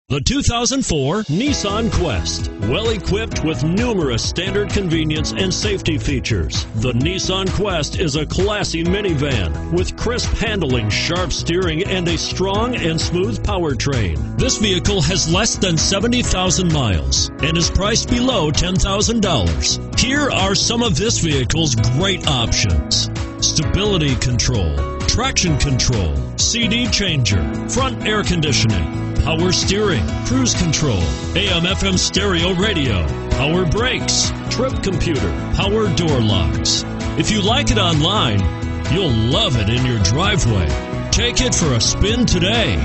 The 2004 Nissan Quest. Well equipped with numerous standard convenience and safety features, the Nissan Quest is a classy minivan with crisp handling, sharp steering, and a strong and smooth powertrain. This vehicle has less than 70,000 miles and is priced below $10,000. Here are some of this vehicle's great options: stability control, traction control, CD changer, front air conditioning, power steering, cruise control, AM/FM stereo radio, power brakes, trip computer, power door locks. If you like it online, you'll love it in your driveway. Take it for a spin today.